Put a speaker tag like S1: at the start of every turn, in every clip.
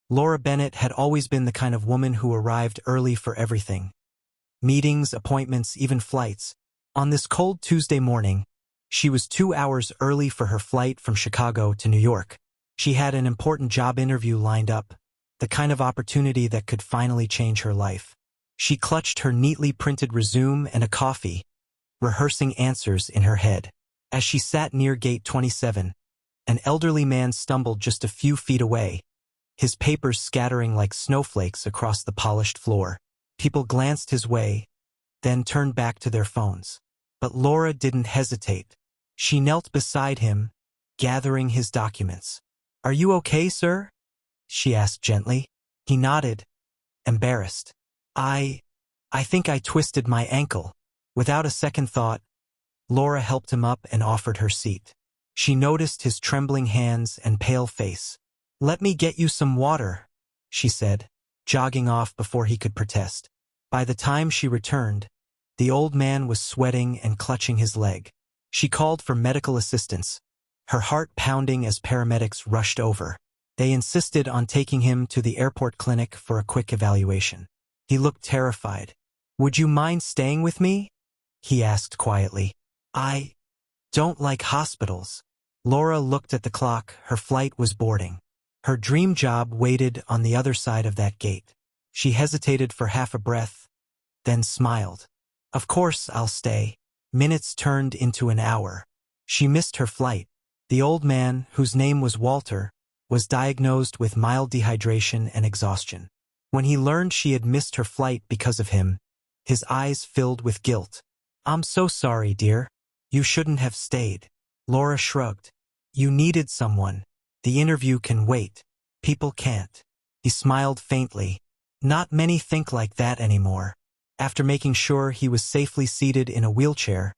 S1: Laura Bennett had always been the kind of woman who arrived early for everything. Meetings, appointments, even flights. On this cold Tuesday morning, she was 2 hours early for her flight from Chicago to New York. She had an important job interview lined up, the kind of opportunity that could finally change her life. She clutched her neatly printed resume and a coffee, rehearsing answers in her head. As she sat near gate 27, an elderly man stumbled just a few feet away, his papers scattering like snowflakes across the polished floor. People glanced his way, then turned back to their phones. But Laura didn't hesitate. She knelt beside him, gathering his documents. "Are you okay, sir?" she asked gently. He nodded, embarrassed. I think I twisted my ankle." Without a second thought, Laura helped him up and offered her seat. She noticed his trembling hands and pale face. "Let me get you some water," she said, jogging off before he could protest. By the time she returned, the old man was sweating and clutching his leg. She called for medical assistance, her heart pounding as paramedics rushed over. They insisted on taking him to the airport clinic for a quick evaluation. He looked terrified. "Would you mind staying with me?" he asked quietly. "I don't like hospitals." Laura looked at the clock. Her flight was boarding. Her dream job waited on the other side of that gate. She hesitated for half a breath, then smiled. "Of course I'll stay." Minutes turned into an hour. She missed her flight. The old man, whose name was Walter, was diagnosed with mild dehydration and exhaustion. When he learned she had missed her flight because of him, his eyes filled with guilt. "I'm so sorry, dear. You shouldn't have stayed." Laura shrugged. "You needed someone. The interview can wait. People can't." He smiled faintly. "Not many think like that anymore." After making sure he was safely seated in a wheelchair,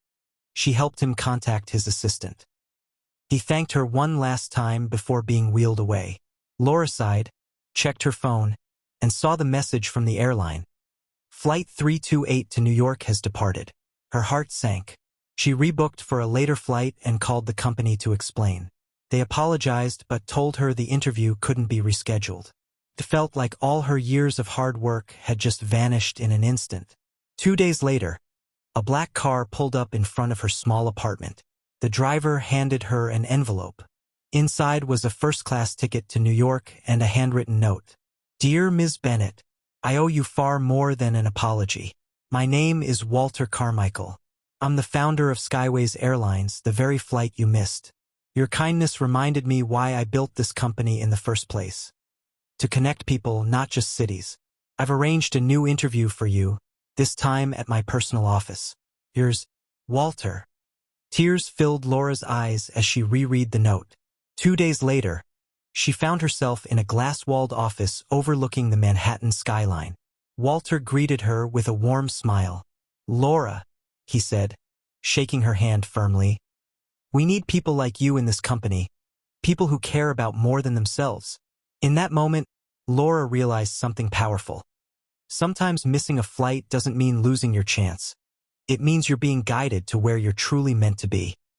S1: she helped him contact his assistant. He thanked her one last time before being wheeled away. Laura sighed, checked her phone, and saw the message from the airline. "Flight 328 to New York has departed." Her heart sank. She rebooked for a later flight and called the company to explain. They apologized but told her the interview couldn't be rescheduled. It felt like all her years of hard work had just vanished in an instant. 2 days later, a black car pulled up in front of her small apartment. The driver handed her an envelope. Inside was a first-class ticket to New York and a handwritten note. "Dear Ms. Bennett, I owe you far more than an apology. My name is Walter Carmichael. I'm the founder of Skyways Airlines, the very flight you missed. Your kindness reminded me why I built this company in the first place. To connect people, not just cities. I've arranged a new interview for you, this time at my personal office. Yours, Walter." Tears filled Laura's eyes as she reread the note. 2 days later, she found herself in a glass-walled office overlooking the Manhattan skyline. Walter greeted her with a warm smile. "Laura," he said, shaking her hand firmly. "We need people like you in this company, people who care about more than themselves." In that moment, Laura realized something powerful. Sometimes missing a flight doesn't mean losing your chance. It means you're being guided to where you're truly meant to be.